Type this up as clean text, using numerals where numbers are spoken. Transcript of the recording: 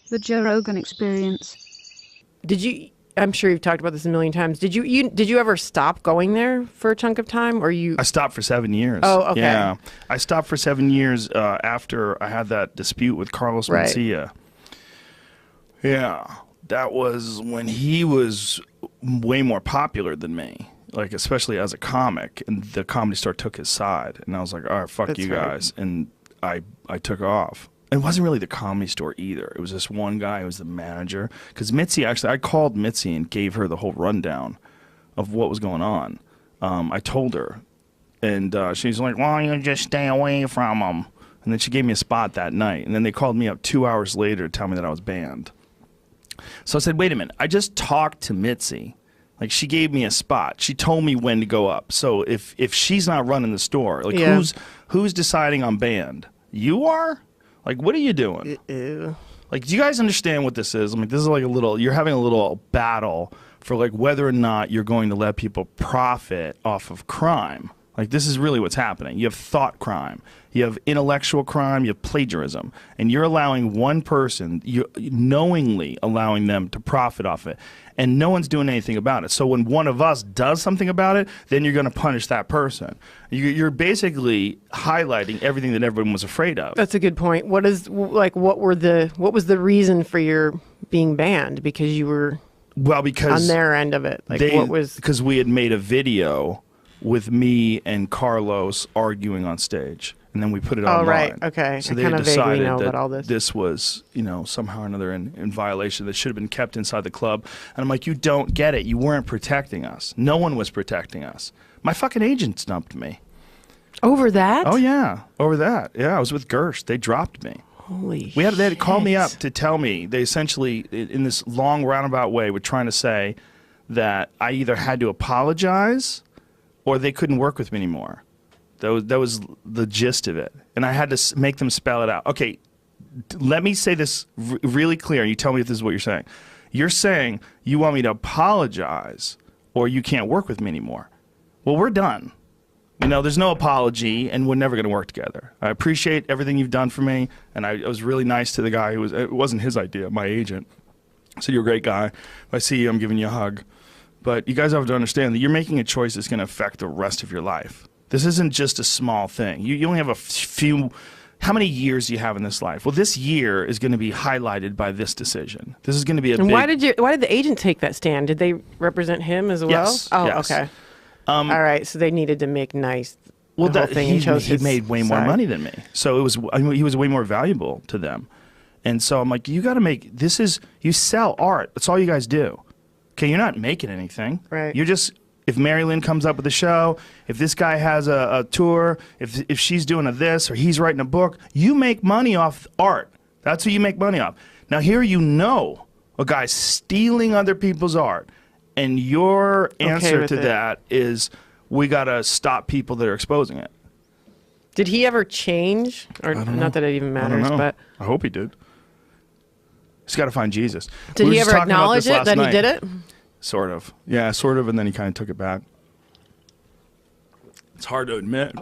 The Joe Rogan Experience. Did you? I'm sure you've talked about this a million times. Did you ever stop going there for a chunk of time, or you? I stopped for 7 years. Oh, okay. Yeah, I stopped for 7 years after I had that dispute with Carlos Mencia. Yeah, that was when he was way more popular than me. Like, especially as a comic, and the Comedy Store took his side, and I was like, all right, fuck you guys, and I took off. It wasn't really the Comedy Store either. It was this one guy who was the manager. Because Mitzi, actually, I called Mitzi and gave her the whole rundown of what was going on. I told her, and she's like, "Why don't you just stay away from him?" And then she gave me a spot that night, and then they called me up 2 hours later to tell me that I was banned. So I said, "Wait a minute! I just talked to Mitzi." Like, she gave me a spot. She told me when to go up. So if she's not running the store, like, who's deciding I'm banned? You are? Like, what are you doing? Like, do you guys understand what this is? I mean, this is like you're having a little battle for like whether or not you're going to let people profit off of crime. Like, this is really what's happening. You have thought crime, you have intellectual crime, you have plagiarism, and you're allowing one person, you're knowingly allowing them to profit off it, and no one's doing anything about it. So when one of us does something about it, then you're going to punish that person. You're basically highlighting everything that everyone was afraid of. That's a good point. What was the reason for your being banned? Because you were on their end of it. Like, because we had made a video with me and Carlos arguing on stage, and then we put it online. Oh, right. Okay. So I they kind of vaguely decided know that about all this. This was, somehow or another in violation that should have been kept inside the club. And I'm like, you don't get it. You weren't protecting us. No one was protecting us. My fucking agent stumped me. Over that? Oh, yeah. Over that. Yeah, I was with Gersh. They dropped me. Holy They had to call me up to tell me. They essentially, in this long roundabout way, were trying to say that I either had to apologize or they couldn't work with me anymore. That was the gist of it. And I had to make them spell it out. Okay, let me say this really clear. You tell me if this is what you're saying. You're saying you want me to apologize or you can't work with me anymore. Well, we're done. There's no apology, and we're never going to work together. I appreciate everything you've done for me, and I was really nice to the guy it wasn't his idea, my agent. I said, "You're a great guy. If I see you, I'm giving you a hug." But you guys have to understand that you're making a choice that's going to affect the rest of your life. This isn't just a small thing. You only have a few. How many years do you have in this life? Well, this year is going to be highlighted by this decision. This is going to be a big... Why did the agent take that stand? Did they represent him as well? Yes. Oh, yes. Okay. All right. So they needed to make nice. Well, he made way more money than me, so he was way more valuable to them, and so I'm like, you got to make you sell art. That's all you guys do. Okay, you're not making anything. Right. You're just, if Mary Lynn comes up with a show, if this guy has a tour, if she's doing this or he's writing a book, you make money off art. That's who you make money off. Now here a guy's stealing other people's art, and your answer to that is we got to stop people that are exposing it. Did he ever change? Or not that it even matters, but I hope he did. He's got to find Jesus. Did he ever acknowledge it that he did it? Sort of. Yeah, sort of, and then he kind of took it back. It's hard to admit.